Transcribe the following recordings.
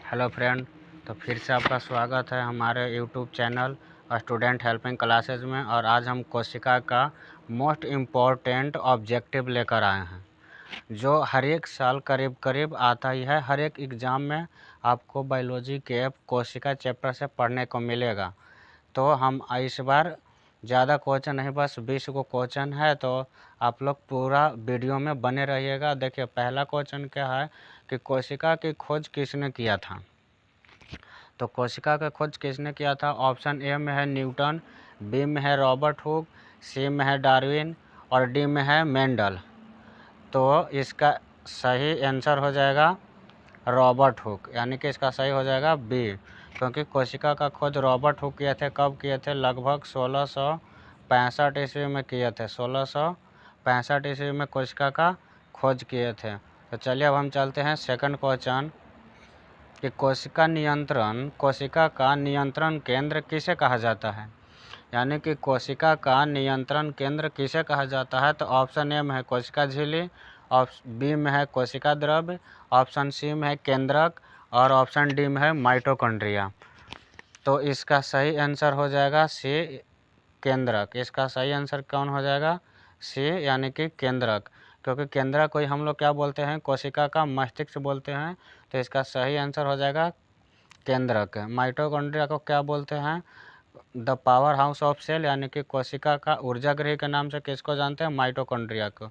Hello friend, तो फिर से आपका स्वागत है हमारे YouTube channel student helping classes में। और आज हम कोशिका का मोस्ट इम्पॉर्टेंट ऑब्जेक्टिव लेकर आए हैं, जो हर एक साल करीब करीब आता ही है। हर एक एग्ज़ाम में आपको बायोलॉजी के कोशिका चैप्टर से पढ़ने को मिलेगा। तो हम इस बार ज़्यादा क्वेश्चन नहीं, बस 20 को क्वेश्चन है, तो आप लोग पूरा वीडियो में बने रहिएगा। देखिए, पहला क्वेश्चन क्या है कि कोशिका की खोज किसने किया था। तो कोशिका का खोज किसने किया था? ऑप्शन ए में है न्यूटन, बी में है रॉबर्ट हुक, सी में है डार्विन और डी में है मेंडल। तो इसका सही आंसर हो जाएगा रॉबर्ट हुक, यानी कि इसका सही हो जाएगा बी, क्योंकि कोशिका का खोज रॉबर्ट हुक किए थे। कब किए थे? लगभग 1665 ईस्वी में किए थे। 1665 ईस्वी में कोशिका का खोज किए थे। तो चलिए अब हम चलते हैं सेकंड क्वेश्चन कि कोशिका का नियंत्रण केंद्र किसे कहा जाता है। यानी कि कोशिका का नियंत्रण केंद्र किसे कहा जाता है। तो ऑप्शन ए में है कोशिका झिल्ली, ऑप्शन बी में है कोशिका द्रव्य, ऑप्शन सी में है केंद्रक और ऑप्शन डी में है माइटोकॉन्ड्रिया। तो इसका सही आंसर हो जाएगा सी, केंद्रक। इसका सही आंसर कौन हो जाएगा? सी, यानी कि केंद्रक, क्योंकि केंद्रक को हम लोग क्या बोलते हैं? कोशिका का मस्तिष्क बोलते हैं। तो इसका सही आंसर हो जाएगा केंद्रक। माइटोकॉन्ड्रिया को क्या बोलते हैं? The power house of cell, यानी कि कोशिका का ऊर्जा गृह के नाम से किसको जानते हैं? माइटोकॉन्ड्रिया को।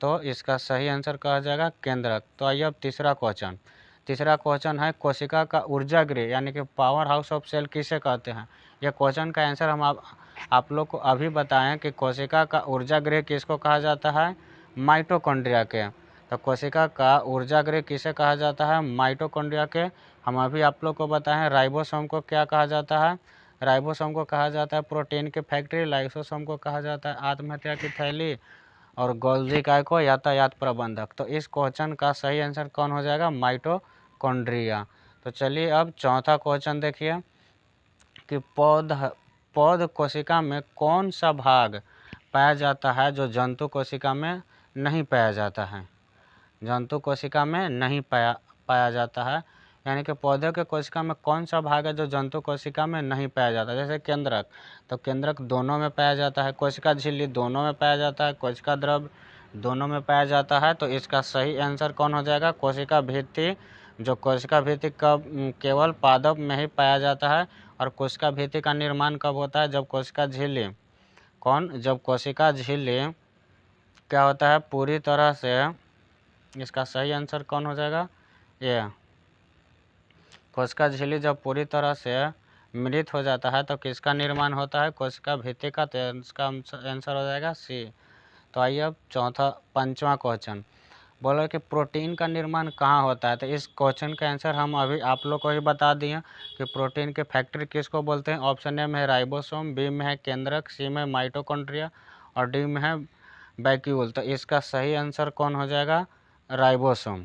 तो इसका सही आंसर कहा जाएगा केंद्रक। तो आइए अब तीसरा क्वेश्चन है कोशिका का ऊर्जा गृह यानी कि पावर हाउस ऑफ सेल किसे कहते हैं। यह क्वेश्चन का आंसर हम आप लोग को अभी बताएं कि कोशिका का ऊर्जा गृह किसको कहा जाता है? माइटोकॉन्ड्रिया के। तो कोशिका का ऊर्जा गृह किसे कहा जाता है? माइटोकॉन्ड्रिया के। हम अभी आप लोग को बताएं राइबोसोम को क्या कहा जाता है। राइबोसोम को कहा जाता है प्रोटीन की फैक्ट्री, लाइसोसोम को कहा जाता है आत्महत्या की थैली और गोल्जी काय को यातायात प्रबंधक। तो इस क्वेश्चन का सही आंसर कौन हो जाएगा? माइटोकॉन्ड्रिया। तो चलिए अब चौथा क्वेश्चन देखिए कि पौध कोशिका में कौन सा भाग पाया जाता है जो जंतु कोशिका में नहीं पाया जाता है। जंतु कोशिका में नहीं पाया जाता है, यानी कि पौधे के कोशिका में कौन सा भाग है जो जंतु कोशिका में नहीं पाया जाता है। जैसे केंद्रक, तो केंद्रक दोनों में पाया जाता है, कोशिका झिल्ली दोनों में पाया जाता है, कोशिका द्रव्य दोनों में पाया जाता है। तो इसका सही आंसर कौन हो जाएगा? कोशिका भित्ति। जो कोशिका भित्ति कब केवल पादप में ही पाया जाता है। और कोशिका भित्ति का निर्माण कब होता है? जब कोशिका झिल्ली जब कोशिका झिल्ली क्या होता है पूरी तरह से। इसका सही आंसर कौन हो जाएगा? ये कोशिका झिल्ली जब पूरी तरह से मृत हो जाता है तो किसका निर्माण होता है? कोशिका भित्ति का। तो इसका आंसर हो जाएगा सी। तो आइए अब पांचवा क्वेश्चन बोलो कि प्रोटीन का निर्माण कहाँ होता है। तो इस क्वेश्चन का आंसर हम अभी आप लोग को ही बता दिए कि प्रोटीन की फैक्ट्री किसको बोलते हैं। ऑप्शन ए में है राइबोसोम, बी में है केंद्रक, सी में माइटोकॉन्ड्रिया और डी में है वैक्यूल। तो इसका सही आंसर कौन हो जाएगा? राइबोसोम।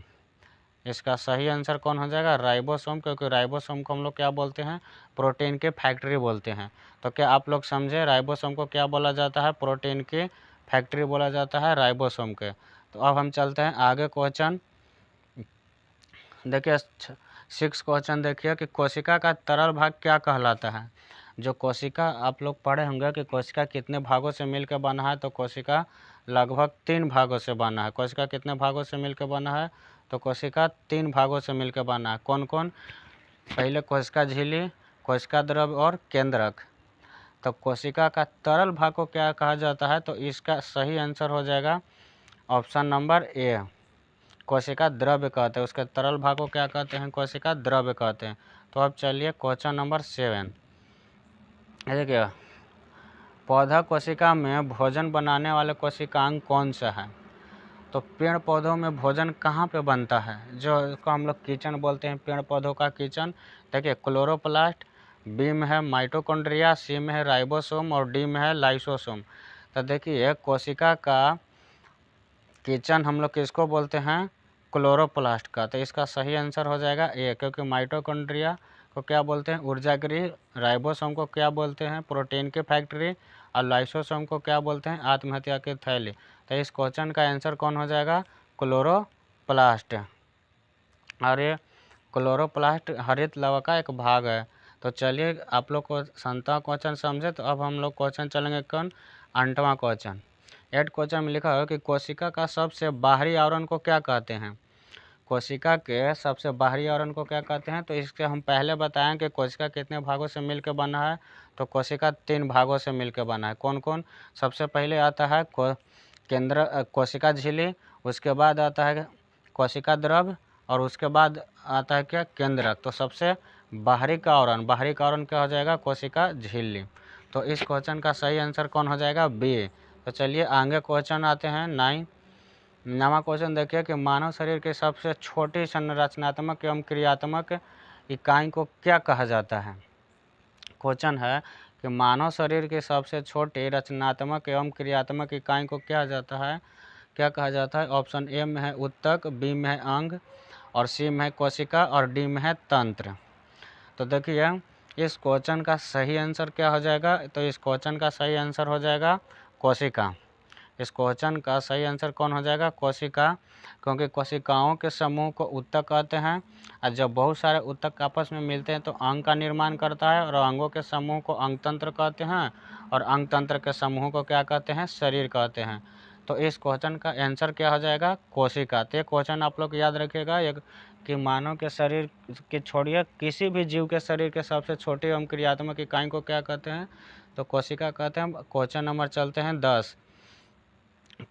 इसका सही आंसर कौन हो जाएगा? राइबोसोम, क्योंकि राइबोसोम को हम लोग क्या बोलते हैं? प्रोटीन की फैक्ट्री बोलते हैं। तो क्या आप लोग समझे राइबोसोम को क्या बोला जाता है? प्रोटीन की फैक्ट्री बोला जाता है राइबोसोम के। तो अब हम चलते हैं आगे क्वेश्चन देखिए। 6 क्वेश्चन देखिए कि कोशिका का तरल भाग क्या कहलाता है। जो कोशिका आप लोग पढ़े होंगे कि कोशिका कितने भागों से मिलकर बना है। तो कोशिका लगभग 3 भागों से बना है। कोशिका कितने भागों से मिलकर बना है? तो कोशिका 3 भागों से मिलकर बना है। कौन कौन? पहले कोशिका झिल्ली, कोशिका द्रव्य और केंद्रक। तो कोशिका का तरल भाग को क्या कहा जाता है? तो इसका सही आंसर हो जाएगा ऑप्शन नंबर ए, कोशिका द्रव्य कहते हैं। उसके तरल भाग को क्या कहते हैं? कोशिका द्रव्य कहते हैं। तो अब चलिए क्वेश्चन नंबर 7 देखिए, पौधा कोशिका में भोजन बनाने वाले कोशिकांग कौन सा है। तो पेड़ पौधों में भोजन कहाँ पे बनता है? जो इसको हम लोग किचन बोलते हैं, पेड़ पौधों का किचन। देखिए, क्लोरोप्लास्ट, बी में है माइटोकॉन्ड्रिया, सी में है राइबोसोम और डी में है लाइसोसोम। तो देखिए, कोशिका का किचन हम लोग किसको बोलते हैं? क्लोरोप्लास्ट का। तो इसका सही आंसर हो जाएगा ए, क्योंकि माइटोकॉन्ड्रिया को क्या बोलते हैं? ऊर्जा गृह। राइबोसोम को क्या बोलते हैं? प्रोटीन की फैक्ट्री। और लाइसोसोम को क्या बोलते हैं? आत्महत्या की थैली। तो इस क्वेश्चन का आंसर कौन हो जाएगा? क्लोरोप्लास्ट। और ये क्लोरोप्लास्ट हरित लवक का एक भाग है। तो चलिए आप लोग को 7वां क्वेश्चन समझे। तो अब हम लोग क्वेश्चन चलेंगे कौन 8वां क्वेश्चन। 8 क्वेश्चन में लिखा है कि कोशिका का सबसे बाहरी आवरण को क्या कहते हैं। कोशिका के सबसे बाहरी आवरण को क्या कहते हैं। तो इसके हम पहले बताएं कि कोशिका कितने भागों से मिलकर बना है। तो कोशिका 3 भागों से मिलकर बना है। कौन कौन। सबसे पहले आता है कोशिका झिल्ली, उसके बाद आता है कोशिका द्रव, और उसके बाद आता है क्या केंद्रक। तो सबसे बाहरी का आवरण क्या हो जाएगा कोशिका झिल्ली। तो इस क्वेश्चन का सही आंसर कौन हो जाएगा बी। तो चलिए आगे क्वेश्चन आते हैं 9वां क्वेश्चन देखिए कि मानव शरीर की सबसे छोटी संरचनात्मक एवं क्रियात्मक इकाई को क्या कहा जाता है। क्वेश्चन है कि मानव शरीर की सबसे छोटी रचनात्मक एवं क्रियात्मक इकाई को क्या कहा जाता है। ऑप्शन ए में है ऊतक, बी में है अंग, और सी में है कोशिका, और डी में है तंत्र। तो देखिए इस क्वेश्चन का सही आंसर क्या हो जाएगा। तो इस क्वेश्चन का सही आंसर हो जाएगा कोशिका। इस क्वेश्चन का सही आंसर कौन हो जाएगा कोशिका, क्योंकि कोशिकाओं के समूह को ऊतक कहते हैं। और जब बहुत सारे ऊतक आपस में मिलते हैं तो अंग का निर्माण करता है, और अंगों के समूह को अंगतंत्र कहते हैं, और अंगतंत्र के समूह को क्या कहते हैं शरीर कहते हैं। तो इस क्वेश्चन का आंसर क्या हो जाएगा कोशिका। तो ये क्वेश्चन आप लोग याद रखिएगा कि मानव के शरीर के छोड़िए किसी भी जीव के शरीर के सबसे छोटी एवं क्रियात्मक इकाई को क्या कहते हैं तो कोशिका कहते हैं। क्वेश्चन नंबर चलते हैं 10।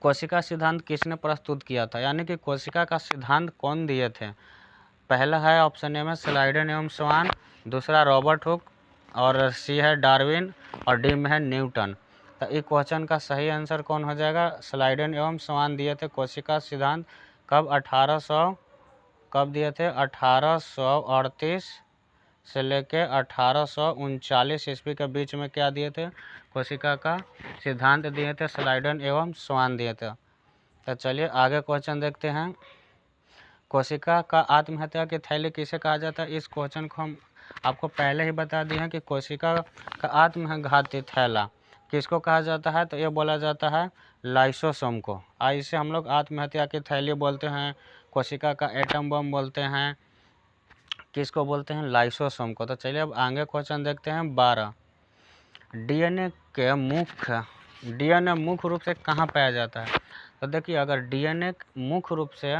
कोशिका सिद्धांत किसने प्रस्तुत किया था, यानी कि कोशिका का सिद्धांत कौन दिए थे। पहला है ऑप्शन ए में स्लाइडन एवं स्वान, दूसरा रॉबर्ट हुक, और सी है डार्विन, और डी में है न्यूटन। तो इस क्वेश्चन का सही आंसर कौन हो जाएगा स्लाइडन एवं स्वान दिए थे कोशिका सिद्धांत। कब दिए थे 1838 से लेके 1839 ईस्वी के बीच में क्या दिए थे कोशिका का सिद्धांत दिए थे स्लाइडन एवं स्वान दिए थे। तो चलिए आगे क्वेश्चन देखते हैं। कोशिका का आत्महत्या की थैली किसे कहा जाता है। इस क्वेश्चन को हम आपको पहले ही बता दिए हैं कि कोशिका का आत्मघाती थैला किसको कहा जाता है। तो ये बोला जाता है लाइसोसोम को। इसे हम लोग आत्महत्या की थैली बोलते हैं, कोशिका का एटम बम बोलते हैं, किसको बोलते हैं लाइसोसोम को। तो चलिए अब आगे क्वेश्चन देखते हैं 12। डीएनए मुख्य रूप से कहाँ पाया जाता है। तो देखिए अगर डीएनए मुख्य रूप से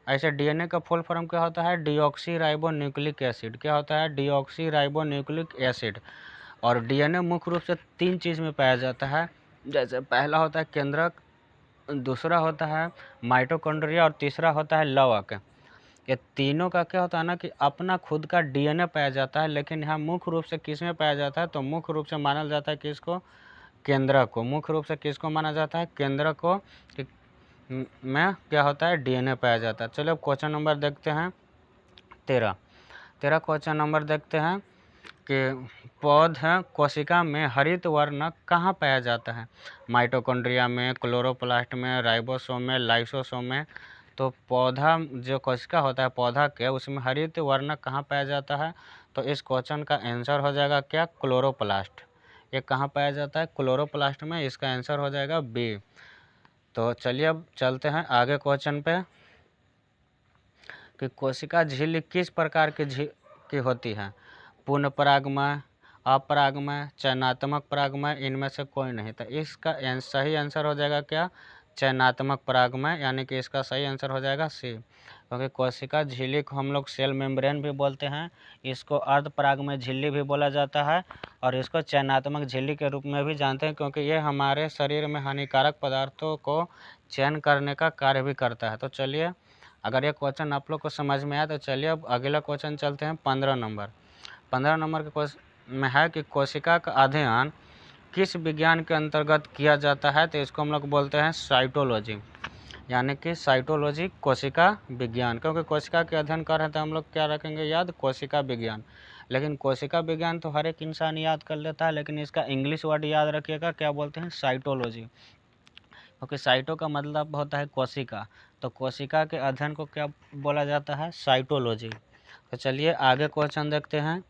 ऐसे डीएनए का फुल फॉर्म क्या होता है डीऑक्सी राइबो न्यूक्लिक एसिड। क्या होता है डीऑक्सी राइबो न्यूक्लिक एसिड। और डीएनए मुख्य रूप से 3 चीज़ में पाया जाता है। जैसे पहला होता है केंद्रक, दूसरा होता है माइटोकॉन्ड्रिया, और तीसरा होता है लवक। ये तीनों का क्या होता है ना कि अपना खुद का डीएनए पाया जाता है, लेकिन यहाँ मुख्य रूप से किस में पाया जाता है तो मुख्य रूप से माना जाता है किसको केंद्रक को। मुख्य रूप से किसको माना जाता है केंद्रक को में क्या होता है डीएनए पाया जाता है। चलिए अब क्वेश्चन नंबर देखते हैं 13 क्वेश्चन नंबर देखते हैं कि कोशिका में हरित वर्ण कहाँ पाया जाता है। माइटोकॉन्ड्रिया में, क्लोरोप्लास्ट में, राइबोसोम में, लाइसोसोम में। तो पौधा जो कोशिका होता है पौधा के उसमें हरित वर्ण कहाँ पाया जाता है। तो इस क्वेश्चन का आंसर हो जाएगा क्या क्लोरोप्लास्ट। ये कहाँ पाया जाता है क्लोरोप्लास्ट में। इसका आंसर हो जाएगा बी। तो चलिए अब चलते हैं आगे क्वेश्चन पे कि कोशिका झिल्ली किस प्रकार की होती है। पूर्ण परागमय, अपरागमय, चयनात्मक परागमय, इनमें से कोई नहीं। तो इसका सही आंसर हो जाएगा क्या चयनात्मक परागमय, यानी कि इसका सही आंसर हो जाएगा सी। क्योंकि कोशिका झिल्ली को हम लोग सेल मेम्ब्रेन भी बोलते हैं, इसको अर्ध परागमय झिल्ली भी बोला जाता है, और इसको चयनात्मक झिल्ली के रूप में भी जानते हैं, क्योंकि ये हमारे शरीर में हानिकारक पदार्थों को चयन करने का कार्य भी करता है। तो चलिए अगर ये क्वेश्चन आप लोग को समझ में आया तो चलिए अब अगला क्वेश्चन चलते हैं 15 नंबर। 15 नंबर के क्वेश्चन में है कि कोशिका का अध्ययन किस विज्ञान के अंतर्गत किया जाता है। तो इसको हम लोग बोलते हैं साइटोलॉजी, यानी कि साइटोलॉजी कोशिका विज्ञान। क्योंकि कोशिका के अध्ययन कर रहे हैं तो हम लोग क्या रखेंगे याद कोशिका विज्ञान। लेकिन कोशिका विज्ञान तो हर एक इंसान याद कर लेता है, लेकिन इसका इंग्लिश वर्ड याद रखिएगा क्या बोलते हैं साइटोलॉजी। क्योंकि साइटो का मतलब होता है कोशिका, तो कोशिका के अध्ययन को क्या बोला जाता है साइटोलॉजी। तो चलिए आगे क्वेश्चन देखते हैं।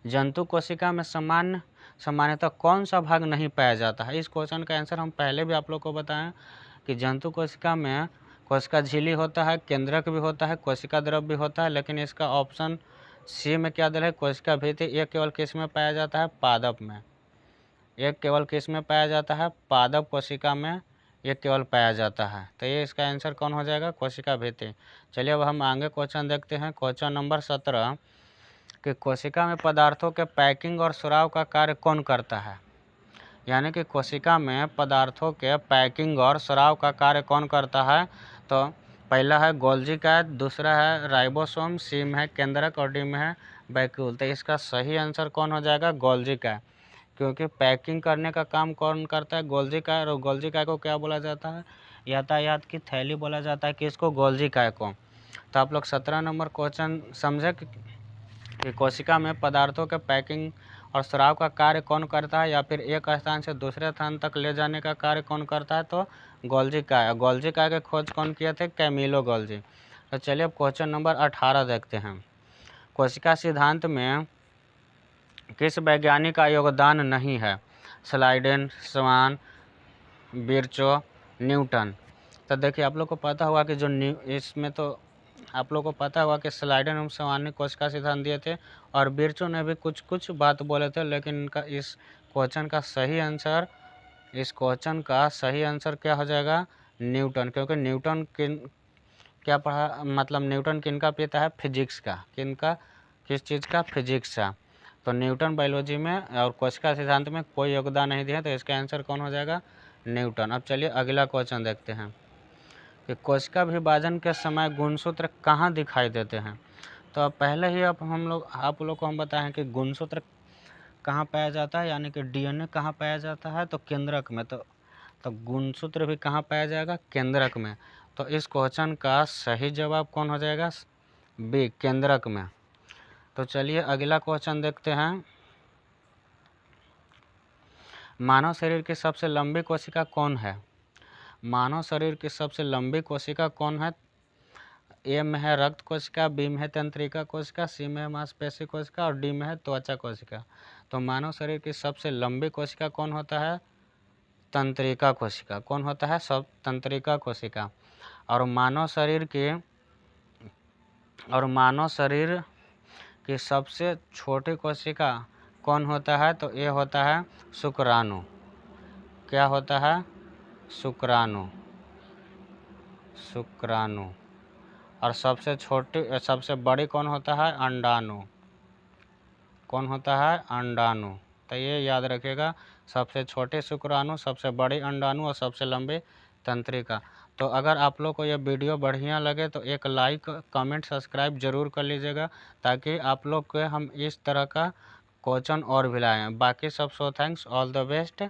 जंतु कोशिका में सामान्यतः कौन सा भाग नहीं पाया जाता है। इस क्वेश्चन का आंसर हम पहले भी आप लोग को बताएं कि जंतु कोशिका में कोशिका झिल्ली होता है, केंद्रक भी होता है, कोशिका द्रव भी होता है, लेकिन इसका ऑप्शन सी में क्या दिया है, कोशिका भित्ति। ये केवल किस में पाया जाता है, पादप में। ये केवल किस में पाया जाता है, पादप कोशिका में ये केवल पाया जाता है। तो ये इसका आंसर कौन हो जाएगा, कोशिका भित्ति। चलिए अब हम आगे क्वेश्चन देखते हैं। क्वेश्चन नंबर 17 कि कोशिका में पदार्थों के पैकिंग और स्राव का कार्य कौन करता है। यानी कि कोशिका में पदार्थों के पैकिंग और स्राव का कार्य कौन करता है। तो पहला है गोल्जी का, दूसरा है राइबोसोम, सी में है केंद्रक और डी में है वैक्यूल। तो इसका सही आंसर कौन हो जाएगा, गोल्जी का, क्योंकि पैकिंग करने का काम कौन करता है, गोल्जी का। और गोल्जी का को क्या बोला जाता है, यातायात की थैली बोला जाता है किसको, गोल्जी का को। तो आप लोग 17 नंबर क्वेश्चन समझे कि कोशिका में पदार्थों के पैकिंग और स्राव का कार्य कौन करता है, या फिर एक स्थान से दूसरे स्थान तक ले जाने का कार्य कौन करता है, तो गोल्जी का। गोल्जी का के खोज कौन किए थे, कैमिलो गोल्जी। तो चलिए अब क्वेश्चन नंबर 18 देखते हैं। कोशिका सिद्धांत में किस वैज्ञानिक का योगदान नहीं है, स्लाइडेन, स्वान, बिरचो, न्यूटन। तो देखिए आप लोग को पता होगा कि जो इसमें तो आप लोग को पता होगा कि स्लाइडेन एवं स्वान ने कोशिका सिद्धांत दिए थे और बिरचो ने भी कुछ कुछ बात बोले थे, लेकिन इनका इस क्वेश्चन का सही आंसर क्या हो जाएगा, न्यूटन। क्योंकि न्यूटन क्या पढ़ा, मतलब न्यूटन किनका पिता है, फिजिक्स का। किस चीज़ का, फिजिक्स का। तो न्यूटन बायोलॉजी में और कोशिका सिद्धांत में कोई योगदान नहीं दिया, तो इसका आंसर कौन हो जाएगा, न्यूटन। अब चलिए अगला क्वेश्चन देखते हैं कि कोशिका विभाजन के समय गुणसूत्र कहाँ दिखाई देते हैं। तो अब पहले ही आप लोग को हम बताएं कि गुणसूत्र कहाँ पाया जाता है, यानी कि डीएनए कहाँ पाया जाता है, तो केंद्रक में। तो गुणसूत्र भी कहाँ पाया जाएगा, केंद्रक में। तो इस क्वेश्चन का सही जवाब कौन हो जाएगा, बी, केंद्रक में। तो चलिए अगला क्वेश्चन देखते हैं। मानव शरीर की सबसे लंबी कोशिका कौन है। मानव शरीर की सबसे लंबी कोशिका कौन है। ए में है रक्त कोशिका, बी में है तंत्रिका कोशिका, सी में है मांसपेशी कोशिका और डी में है त्वचा कोशिका। तो मानव शरीर की सबसे लंबी कोशिका कौन होता है, तंत्रिका कोशिका। कौन होता है, सब तंत्रिका कोशिका। और मानव शरीर की सबसे छोटी कोशिका कौन होता है, तो ये होता है शुक्राणु। क्या होता है, शुक्राणु। और सबसे बड़ी कौन होता है, अंडाणु। कौन होता है, अंडाणु। तो ये याद रखिएगा, सबसे छोटे शुक्राणु, सबसे बड़ी अंडाणु और सबसे लंबे तंत्रिका। तो अगर आप लोग को यह वीडियो बढ़िया लगे तो एक लाइक, कमेंट, सब्सक्राइब जरूर कर लीजिएगा, ताकि आप लोग के हम इस तरह का क्वेश्चन और भी लाएँ। बाकी सब थैंक्स, ऑल द बेस्ट।